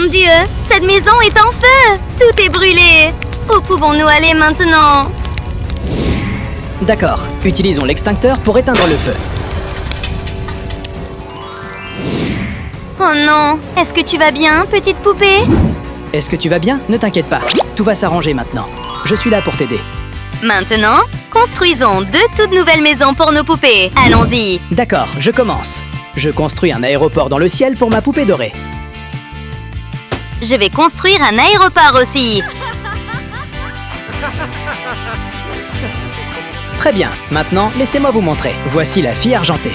mon Dieu, cette maison est en feu! Tout est brûlé! Où pouvons-nous aller maintenant? D'accord, utilisons l'extincteur pour éteindre le feu. Oh non! Est-ce que tu vas bien, petite poupée? Est-ce que tu vas bien? Ne t'inquiète pas, tout va s'arranger maintenant. Je suis là pour t'aider. Maintenant, construisons 2 toutes nouvelles maisons pour nos poupées. Allons-y! D'accord, je commence. Je construis un aéroport dans le ciel pour ma poupée dorée. Je vais construire un aéroport aussi. Très bien, maintenant, laissez-moi vous montrer. Voici la fille argentée.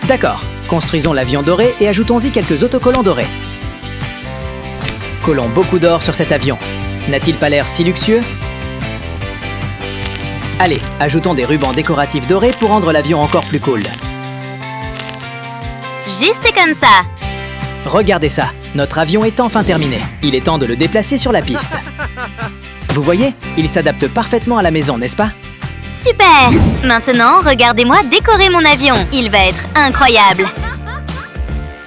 D'accord, construisons l'avion doré et ajoutons-y quelques autocollants dorés. Collons beaucoup d'or sur cet avion. N'a-t-il pas l'air si luxueux? Allez, ajoutons des rubans décoratifs dorés pour rendre l'avion encore plus cool. Juste comme ça. Regardez ça, notre avion est enfin terminé. Il est temps de le déplacer sur la piste. Vous voyez, il s'adapte parfaitement à la maison, n'est-ce pas? Super! Maintenant, regardez-moi décorer mon avion. Il va être incroyable.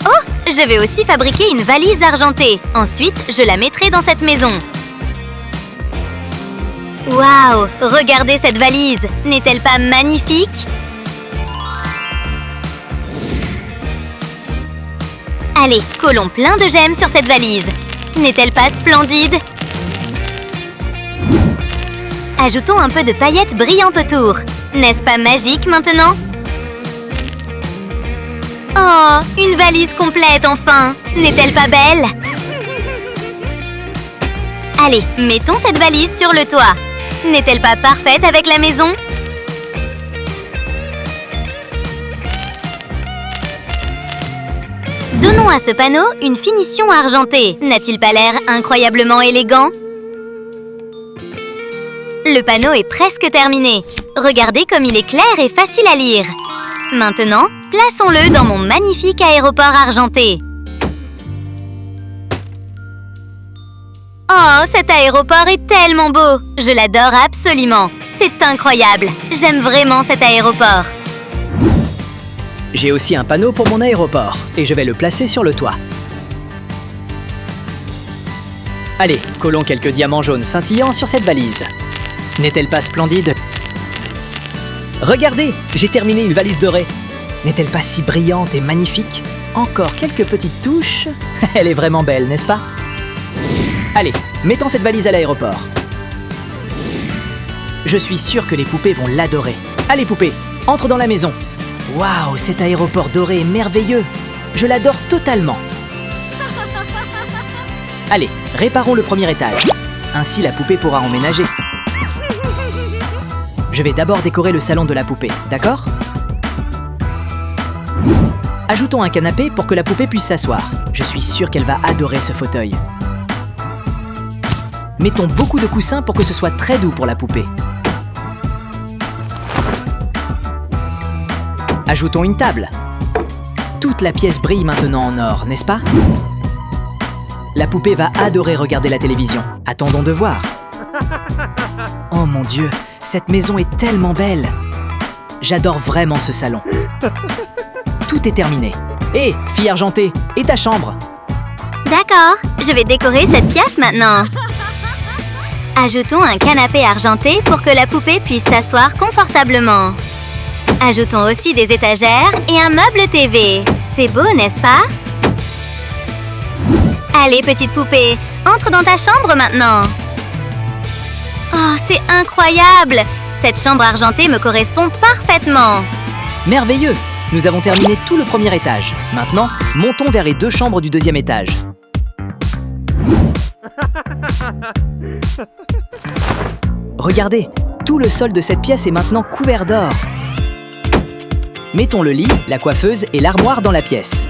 Oh! Je vais aussi fabriquer une valise argentée. Ensuite, je la mettrai dans cette maison. Waouh! Regardez cette valise! N'est-elle pas magnifique? Allez, collons plein de gemmes sur cette valise. N'est-elle pas splendide? Ajoutons un peu de paillettes brillantes autour. N'est-ce pas magique maintenant? Oh, une valise complète enfin! N'est-elle pas belle? Allez, mettons cette valise sur le toit. N'est-elle pas parfaite avec la maison? Donnons à ce panneau une finition argentée. N'a-t-il pas l'air incroyablement élégant? Le panneau est presque terminé. Regardez comme il est clair et facile à lire. Maintenant, plaçons-le dans mon magnifique aéroport argenté. Oh, cet aéroport est tellement beau! Je l'adore absolument. C'est incroyable. J'aime vraiment cet aéroport. J'ai aussi un panneau pour mon aéroport et je vais le placer sur le toit. Allez, collons quelques diamants jaunes scintillants sur cette valise. N'est-elle pas splendide? Regardez, j'ai terminé une valise dorée. N'est-elle pas si brillante et magnifique? Encore quelques petites touches. Elle est vraiment belle, n'est-ce pas? Allez, mettons cette valise à l'aéroport. Je suis sûr que les poupées vont l'adorer. Allez poupées, entre dans la maison. Waouh, cet aéroport doré est merveilleux. Je l'adore totalement. Allez, réparons le premier étage. Ainsi, la poupée pourra emménager. Je vais d'abord décorer le salon de la poupée, d'accord? Ajoutons un canapé pour que la poupée puisse s'asseoir. Je suis sûr qu'elle va adorer ce fauteuil. Mettons beaucoup de coussins pour que ce soit très doux pour la poupée. Ajoutons une table. Toute la pièce brille maintenant en or, n'est-ce pas? La poupée va adorer regarder la télévision. Attendons de voir. Oh mon Dieu, cette maison est tellement belle. J'adore vraiment ce salon. Tout est terminé. Hé, fille argentée, et ta chambre? D'accord, je vais décorer cette pièce maintenant. Ajoutons un canapé argenté pour que la poupée puisse s'asseoir confortablement. Ajoutons aussi des étagères et un meuble TV. C'est beau, n'est-ce pas? Allez, petite poupée, entre dans ta chambre maintenant. Oh, c'est incroyable! Cette chambre argentée me correspond parfaitement. Merveilleux! Nous avons terminé tout le premier étage. Maintenant, montons vers les 2 chambres du 2e étage. Regardez, tout le sol de cette pièce est maintenant couvert d'or. Mettons le lit, la coiffeuse et l'armoire dans la pièce.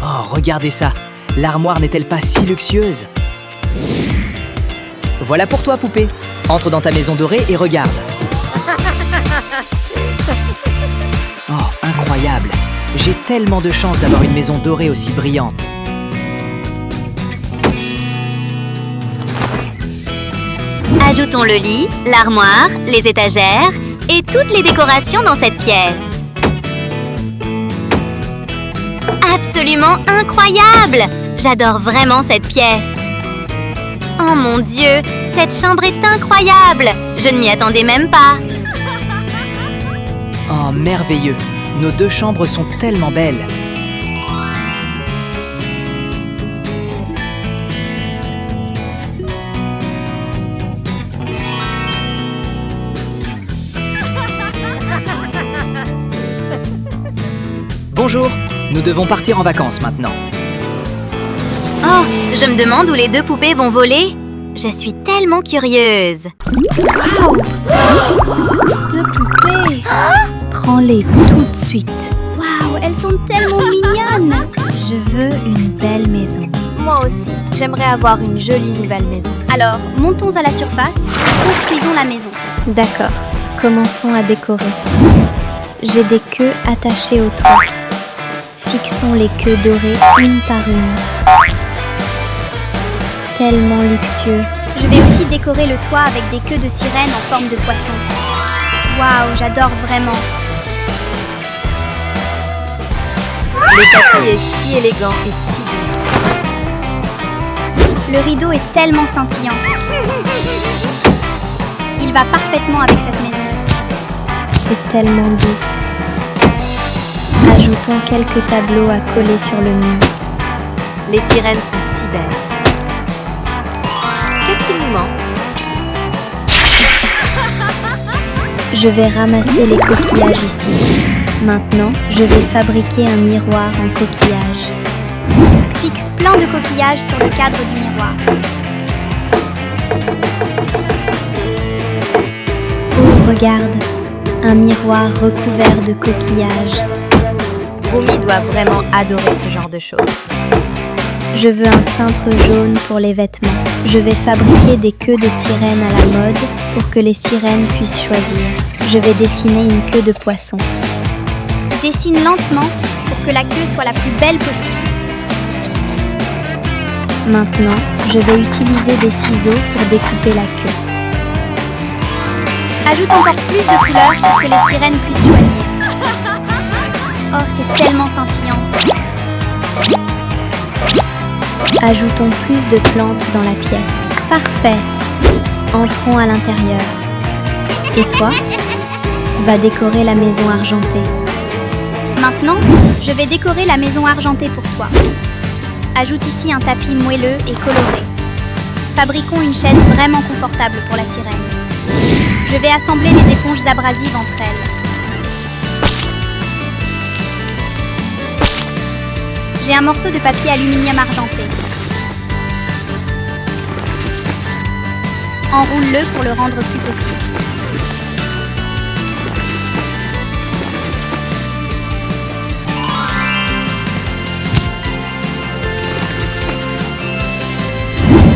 Oh, regardez ça! L'armoire n'est-elle pas si luxueuse? Voilà pour toi, poupée. Entre dans ta maison dorée et regarde. Oh, incroyable! J'ai tellement de chance d'avoir une maison dorée aussi brillante. Ajoutons le lit, l'armoire, les étagères et toutes les décorations dans cette pièce. absolument incroyable! J'adore vraiment cette pièce. Oh mon Dieu, cette chambre est incroyable! Je ne m'y attendais même pas. Oh, merveilleux! Nos 2 chambres sont tellement belles. Bonjour, nous devons partir en vacances maintenant. Oh, je me demande où les 2 poupées vont voler. Je suis tellement curieuse. Waouh! 2 poupées! Prends-les tout de suite. Waouh, elles sont tellement mignonnes! Je veux une belle maison. Moi aussi, j'aimerais avoir une jolie nouvelle maison. Alors, montons à la surface et construisons la maison. D'accord, commençons à décorer. J'ai des queues attachées au toit. Fixons les queues dorées une par une. Tellement luxueux. Je vais aussi décorer le toit avec des queues de sirène en forme de poisson. Waouh, j'adore vraiment. Le tapis est si élégant et si doux. Le rideau est tellement scintillant. Il va parfaitement avec cette maison. C'est tellement doux. Ajoutons quelques tableaux à coller sur le mur. Les sirènes sont si belles. Qu'est-ce qu'il nous manque? Je vais ramasser les coquillages ici. Maintenant, je vais fabriquer un miroir en coquillage. Fixe plein de coquillages sur le cadre du miroir. Oh, regarde, un miroir recouvert de coquillages. Romy doit vraiment adorer ce genre de choses. Je veux un cintre jaune pour les vêtements. Je vais fabriquer des queues de sirène à la mode pour que les sirènes puissent choisir. Je vais dessiner une queue de poisson. Dessine lentement pour que la queue soit la plus belle possible. Maintenant, je vais utiliser des ciseaux pour découper la queue. Ajoute encore plus de couleurs pour que les sirènes puissent choisir. Oh, c'est tellement scintillant. Ajoutons plus de plantes dans la pièce. Parfait. Entrons à l'intérieur. Et toi? Va décorer la maison argentée. Maintenant, je vais décorer la maison argentée pour toi. Ajoute ici un tapis moelleux et coloré. Fabriquons une chaise vraiment confortable pour la sirène. Je vais assembler les éponges abrasives entre elles. J'ai un morceau de papier aluminium argenté. Enroule-le pour le rendre plus petit.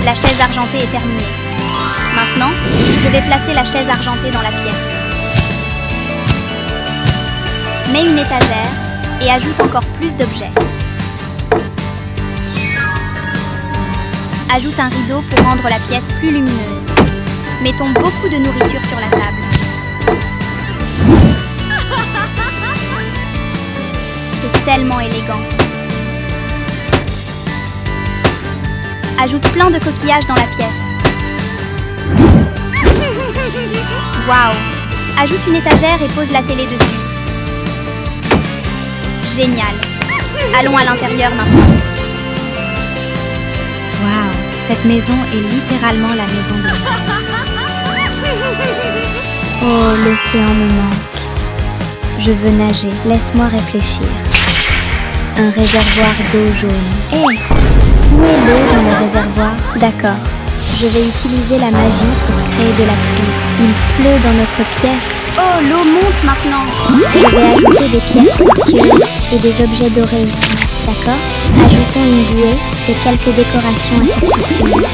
La chaise argentée est terminée. Maintenant, je vais placer la chaise argentée dans la pièce. Mets une étagère et ajoute encore plus d'objets. Ajoute un rideau pour rendre la pièce plus lumineuse. Mettons beaucoup de nourriture sur la table. C'est tellement élégant. Ajoute plein de coquillages dans la pièce. Waouh! Ajoute une étagère et pose la télé dessus. Génial! Allons à l'intérieur maintenant. Waouh, cette maison est littéralement la maison de mes rêves. Oh, l'océan me manque. Je veux nager, laisse-moi réfléchir. Un réservoir d'eau jaune. Hé, où est l'eau dans le réservoir? D'accord. Je vais utiliser la magie pour créer de la pluie. Il pleut dans notre pièce. Oh, l'eau monte maintenant. Je vais ajouter des pierres précieuses et des objets dorés ici. D'accord? Ajoutons une bouée et quelques décorations à cette piscine.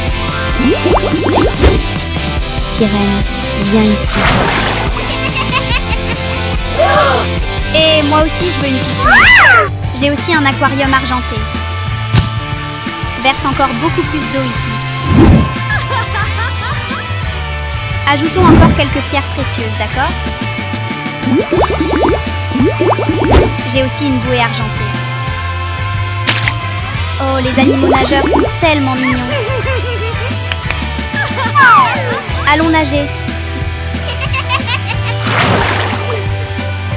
Sirène, viens ici. Et moi aussi, je veux une piscine. J'ai aussi un aquarium argenté. Verse encore beaucoup plus d'eau ici. Ajoutons encore quelques pierres précieuses, d'accord? J'ai aussi une bouée argentée. Oh, les animaux nageurs sont tellement mignons. Allons nager.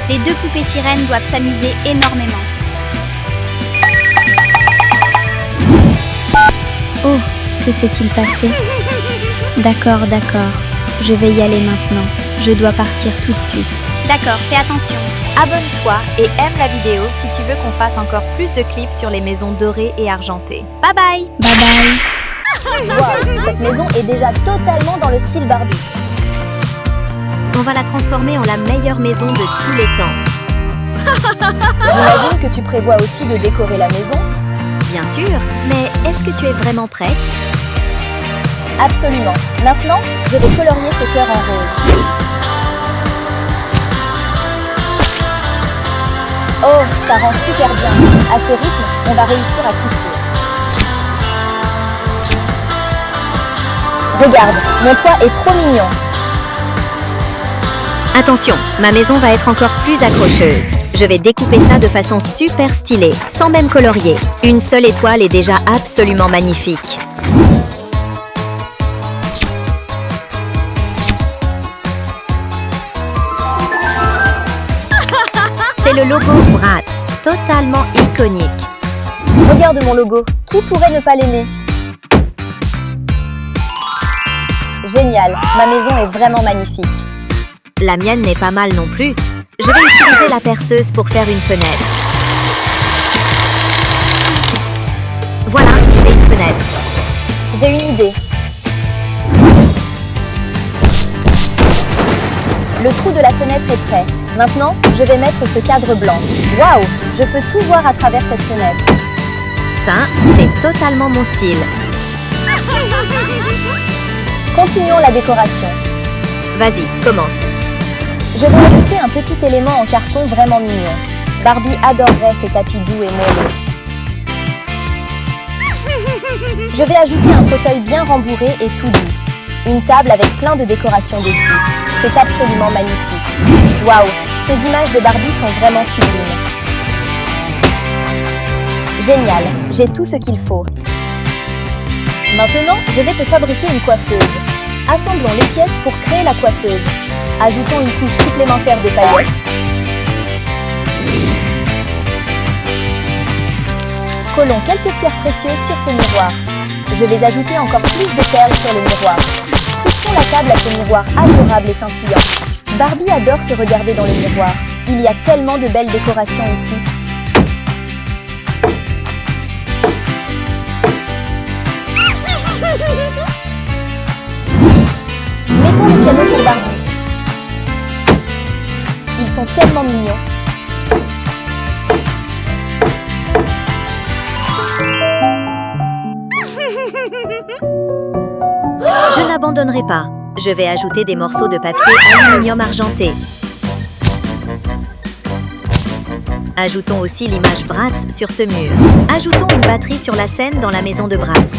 Les deux poupées sirènes doivent s'amuser énormément. Oh, que s'est-il passé? D'accord, d'accord. Je vais y aller maintenant. Je dois partir tout de suite. D'accord, fais attention. Abonne-toi et aime la vidéo si tu veux qu'on fasse encore plus de clips sur les maisons dorées et argentées. Bye bye. Bye bye. Wow, cette maison est déjà totalement dans le style Barbie. On va la transformer en la meilleure maison de tous les temps. J'imagine que tu prévois aussi de décorer la maison. Bien sûr, mais est-ce que tu es vraiment prête? Absolument. Maintenant, je vais colorier ce cœur en rose. Oh, ça rend super bien. À ce rythme, on va réussir à coup sûr. Regarde, mon toit est trop mignon. Attention, ma maison va être encore plus accrocheuse. Je vais découper ça de façon super stylée, sans même colorier. Une seule étoile est déjà absolument magnifique. C'est le logo Bratz, totalement iconique. Regarde mon logo, qui pourrait ne pas l'aimer? Génial, ma maison est vraiment magnifique. La mienne n'est pas mal non plus. Je vais utiliser la perceuse pour faire une fenêtre. Voilà, j'ai une fenêtre. J'ai une idée. Le trou de la fenêtre est prêt. Maintenant, je vais mettre ce cadre blanc. Waouh, je peux tout voir à travers cette fenêtre. Ça, c'est totalement mon style. Continuons la décoration. Vas-y, commence. Je vais ajouter un petit élément en carton vraiment mignon. Barbie adorerait ces tapis doux et moelleux. Je vais ajouter un fauteuil bien rembourré et tout doux. Une table avec plein de décorations dessus. C'est absolument magnifique. Waouh, ces images de Barbie sont vraiment sublimes. Génial, j'ai tout ce qu'il faut. Maintenant, je vais te fabriquer une coiffeuse. Assemblons les pièces pour créer la coiffeuse. Ajoutons une couche supplémentaire de paillettes. Collons quelques pierres précieuses sur ce miroir. Je vais ajouter encore plus de perles sur le miroir. Fixons la table à ce miroir adorable et scintillant. Barbie adore se regarder dans le miroir. Il y a tellement de belles décorations ici. Mettons le piano pour Barbie. Ils sont tellement mignons. Je n'abandonnerai pas. Je vais ajouter des morceaux de papier aluminium argenté. Ajoutons aussi l'image Bratz sur ce mur. Ajoutons une batterie sur la scène dans la maison de Bratz.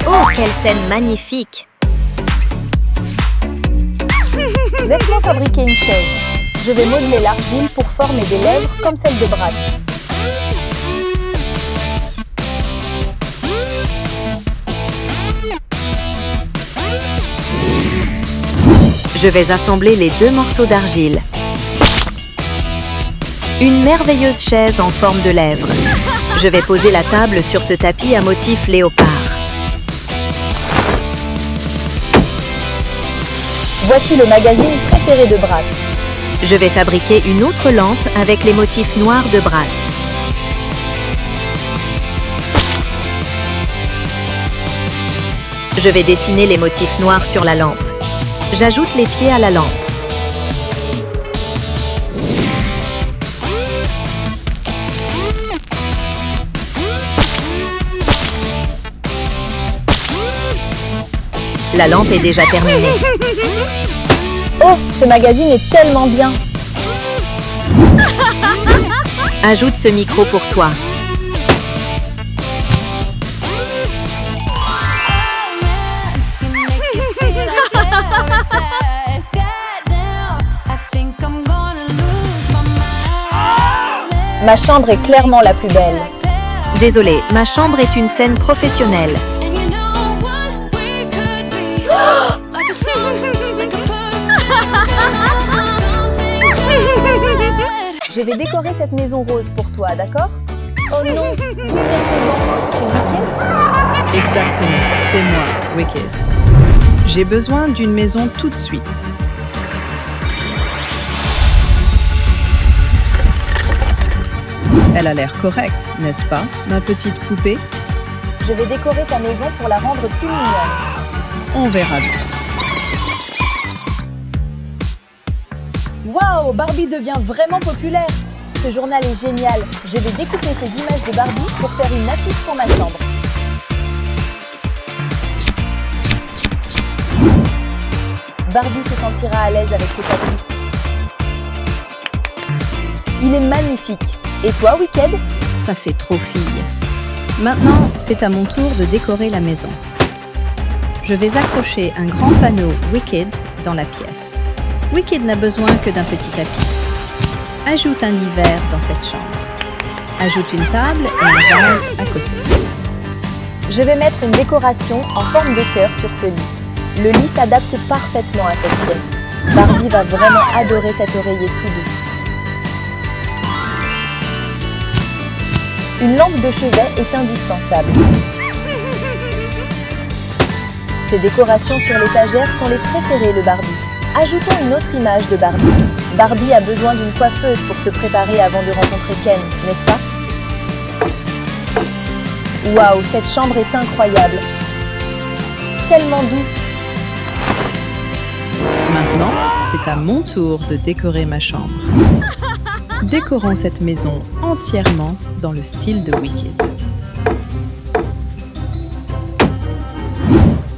Oh, quelle scène magnifique! Laisse-moi fabriquer une chaise. Je vais modeler l'argile pour former des lèvres comme celles de Bratz. Je vais assembler les deux morceaux d'argile. Une merveilleuse chaise en forme de lèvres. Je vais poser la table sur ce tapis à motif léopard. Voici le magazine préféré de Bratz. Je vais fabriquer une autre lampe avec les motifs noirs de Bratz. Je vais dessiner les motifs noirs sur la lampe. J'ajoute les pieds à la lampe. La lampe est déjà terminée. Oh, ce magazine est tellement bien! Ajoute ce micro pour toi. Ma chambre est clairement la plus belle. Désolée, ma chambre est une scène professionnelle. Je vais décorer cette maison rose pour toi, d'accord? Oh non, d'où vient ce vent? C'est Wicked? Exactement, c'est moi, Wicked. J'ai besoin d'une maison tout de suite. Elle a l'air correcte, n'est-ce pas, ma petite poupée? Je vais décorer ta maison pour la rendre plus mignonne. On verra bien. Waouh, Barbie devient vraiment populaire. Ce journal est génial. Je vais découper ces images de Barbie pour faire une affiche pour ma chambre. Barbie se sentira à l'aise avec ses tapis. Il est magnifique. Et toi, Wicked? Ça fait trop fille. Maintenant, c'est à mon tour de décorer la maison. Je vais accrocher un grand panneau Wicked dans la pièce. Wicked n'a besoin que d'un petit tapis. Ajoute un lit vert dans cette chambre. Ajoute une table et un vase à côté. Je vais mettre une décoration en forme de cœur sur ce lit. Le lit s'adapte parfaitement à cette pièce. Barbie va vraiment adorer cet oreiller tout doux. Une lampe de chevet est indispensable. Ces décorations sur l'étagère sont les préférées de Barbie. Ajoutons une autre image de Barbie. Barbie a besoin d'une coiffeuse pour se préparer avant de rencontrer Ken, n'est-ce pas? Waouh, cette chambre est incroyable. Tellement douce. Maintenant, c'est à mon tour de décorer ma chambre. Décorons cette maison entièrement dans le style de Wicked.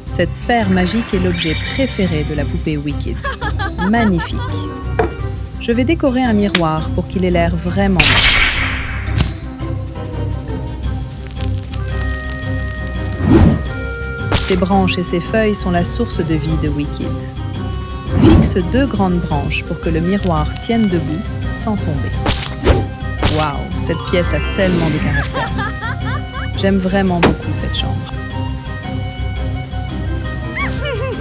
Cette sphère magique est l'objet préféré de la poupée Wicked. Magnifique. Je vais décorer un miroir pour qu'il ait l'air vraiment beau. Ses branches et ses feuilles sont la source de vie de Wicked. Fixe 2 grandes branches pour que le miroir tienne debout sans tomber. Waouh, cette pièce a tellement de caractère. J'aime vraiment beaucoup cette chambre.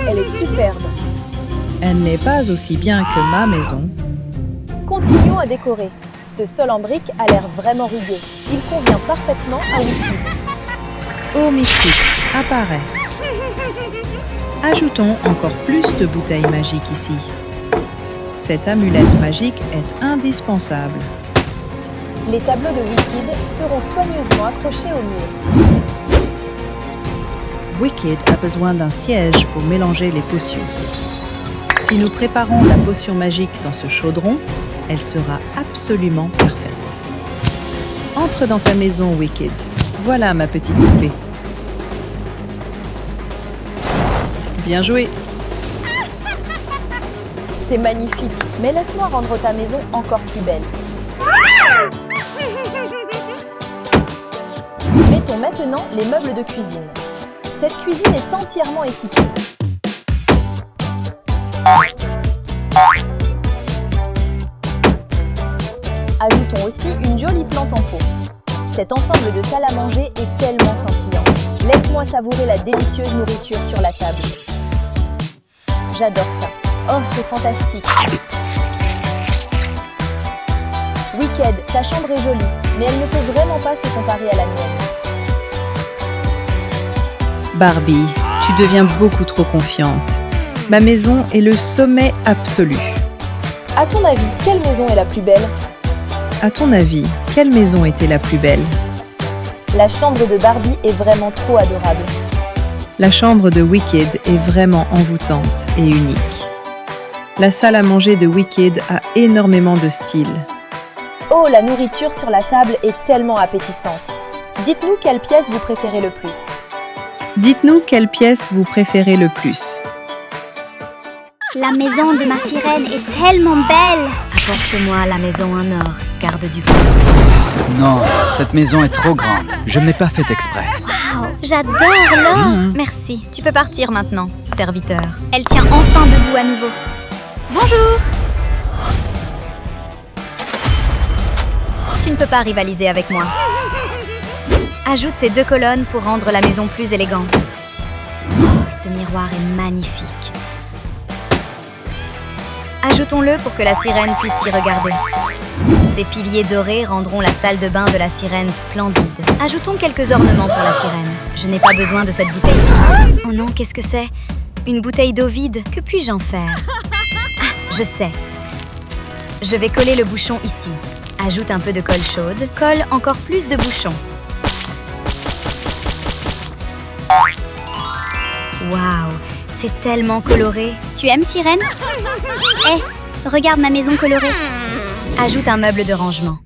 Elle est superbe. Elle n'est pas aussi bien que ma maison. Continuons à décorer. Ce sol en briques a l'air vraiment rugueux. Il convient parfaitement à Wicked. Eau mystique apparaît. Ajoutons encore plus de bouteilles magiques ici. Cette amulette magique est indispensable. Les tableaux de Wicked seront soigneusement accrochés au mur. Wicked a besoin d'un siège pour mélanger les potions. Si nous préparons la potion magique dans ce chaudron, elle sera absolument parfaite. Entre dans ta maison, Wicked. Voilà ma petite poupée. Bien joué! C'est magnifique, mais laisse-moi rendre ta maison encore plus belle. Mettons maintenant les meubles de cuisine. Cette cuisine est entièrement équipée. Ajoutons aussi une jolie plante en pot. Cet ensemble de salle à manger est tellement scintillant. Laisse-moi savourer la délicieuse nourriture sur la table. J'adore ça. Oh, c'est fantastique. Wicked, ta chambre est jolie, mais elle ne peut vraiment pas se comparer à la mienne. Barbie, tu deviens beaucoup trop confiante. Ma maison est le sommet absolu. À ton avis, quelle maison est la plus belle? À ton avis, quelle maison était la plus belle? La chambre de Barbie est vraiment trop adorable. La chambre de Wicked est vraiment envoûtante et unique. La salle à manger de Wicked a énormément de style. Oh, la nourriture sur la table est tellement appétissante. Dites-nous quelle pièce vous préférez le plus. Dites-nous quelle pièce vous préférez le plus. La maison de ma sirène est tellement belle. Apporte-moi la maison en or, garde du corps. Non, cette maison est trop grande. Je ne l'ai pas fait exprès. Waouh, j'adore l'or. Merci, tu peux partir maintenant, serviteur. Elle tient enfin debout à nouveau. Bonjour. Tu ne peux pas rivaliser avec moi. Ajoute ces 2 colonnes pour rendre la maison plus élégante. Oh, ce miroir est magnifique. Ajoutons-le pour que la sirène puisse s'y regarder. Ces piliers dorés rendront la salle de bain de la sirène splendide. Ajoutons quelques ornements pour la sirène. Je n'ai pas besoin de cette bouteille vide. Oh non, qu'est-ce que c'est? Une bouteille d'eau vide. Que puis-je en faire? Ah, je sais. Je vais coller le bouchon ici. Ajoute un peu de colle chaude. Colle encore plus de bouchons. Waouh, c'est tellement coloré. Tu aimes, sirène? Hé, regarde ma maison colorée. Ajoute un meuble de rangement.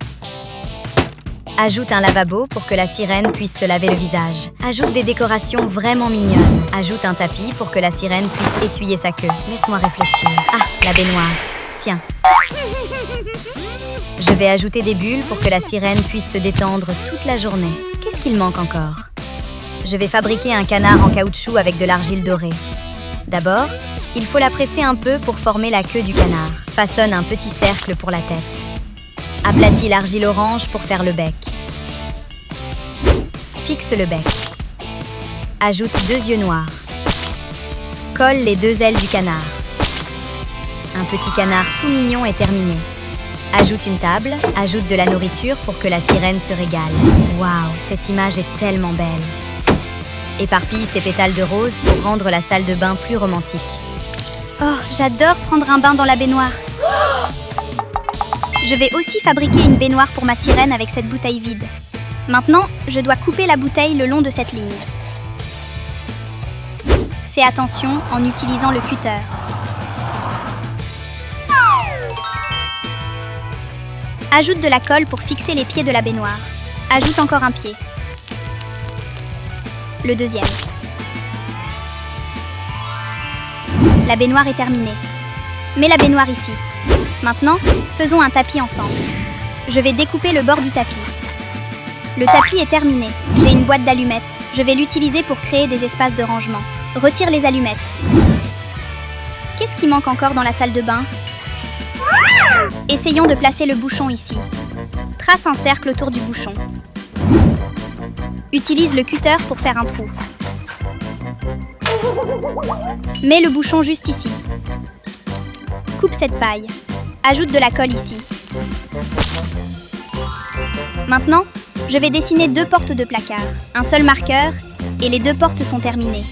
Ajoute un lavabo pour que la sirène puisse se laver le visage. Ajoute des décorations vraiment mignonnes. Ajoute un tapis pour que la sirène puisse essuyer sa queue. Laisse-moi réfléchir. Ah, la baignoire. Tiens. Je vais ajouter des bulles pour que la sirène puisse se détendre toute la journée. Qu'est-ce qu'il manque encore? Je vais fabriquer un canard en caoutchouc avec de l'argile dorée. D'abord, il faut la presser un peu pour former la queue du canard. Façonne un petit cercle pour la tête. Aplatis l'argile orange pour faire le bec. Fixe le bec. Ajoute 2 yeux noirs. Colle les 2 ailes du canard. Un petit canard tout mignon est terminé. Ajoute une table, ajoute de la nourriture pour que la sirène se régale. Waouh, cette image est tellement belle. Éparpille ces pétales de rose pour rendre la salle de bain plus romantique. Oh, j'adore prendre un bain dans la baignoire. Je vais aussi fabriquer une baignoire pour ma sirène avec cette bouteille vide. Maintenant, je dois couper la bouteille le long de cette ligne. Fais attention en utilisant le cutter. Ajoute de la colle pour fixer les pieds de la baignoire. Ajoute encore un pied. Le deuxième. La baignoire est terminée. Mets la baignoire ici. Maintenant, faisons un tapis ensemble. Je vais découper le bord du tapis. Le tapis est terminé. J'ai une boîte d'allumettes. Je vais l'utiliser pour créer des espaces de rangement. Retire les allumettes. Qu'est-ce qui manque encore dans la salle de bain? Essayons de placer le bouchon ici. Trace un cercle autour du bouchon. Utilise le cutter pour faire un trou. Mets le bouchon juste ici. Coupe cette paille. Ajoute de la colle ici. Maintenant, je vais dessiner 2 portes de placard. Un seul marqueur et les 2 portes sont terminées.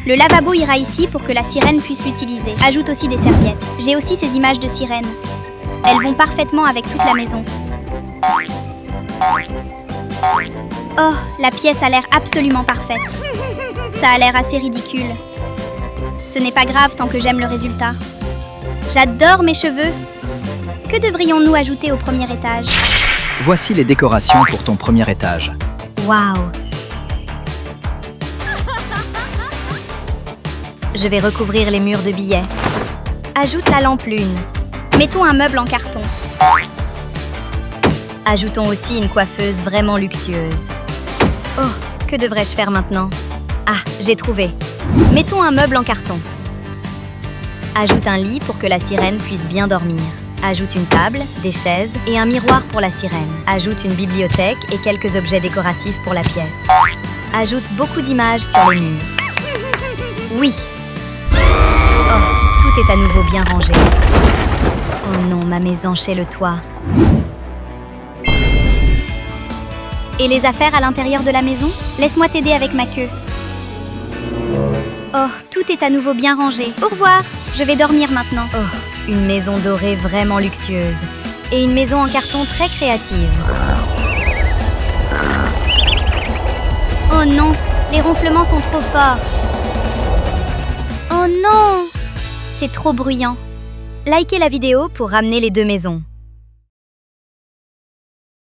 Le lavabo ira ici pour que la sirène puisse l'utiliser. Ajoute aussi des serviettes. J'ai aussi ces images de sirènes. Elles vont parfaitement avec toute la maison. Oh, la pièce a l'air absolument parfaite. Ça a l'air assez ridicule. Ce n'est pas grave tant que j'aime le résultat. J'adore mes cheveux. Que devrions-nous ajouter au premier étage? Voici les décorations pour ton premier étage. Waouh! Je vais recouvrir les murs de billets. Ajoute la lampe lune. Mettons un meuble en carton. Ajoutons aussi une coiffeuse vraiment luxueuse. Oh, que devrais-je faire maintenant? Ah, j'ai trouvé. Mettons un meuble en carton. Ajoute un lit pour que la sirène puisse bien dormir. Ajoute une table, des chaises et un miroir pour la sirène. Ajoute une bibliothèque et quelques objets décoratifs pour la pièce. Ajoute beaucoup d'images sur les murs. Oui! Oh, tout est à nouveau bien rangé. Oh non, ma mésange est le toit. Et les affaires à l'intérieur de la maison? Laisse-moi t'aider avec ma queue. Oh, tout est à nouveau bien rangé. Au revoir, je vais dormir maintenant. Oh, une maison dorée vraiment luxueuse. Et une maison en carton très créative. Oh non, les ronflements sont trop forts. Oh non! C'est trop bruyant. Likez la vidéo pour ramener les 2 maisons.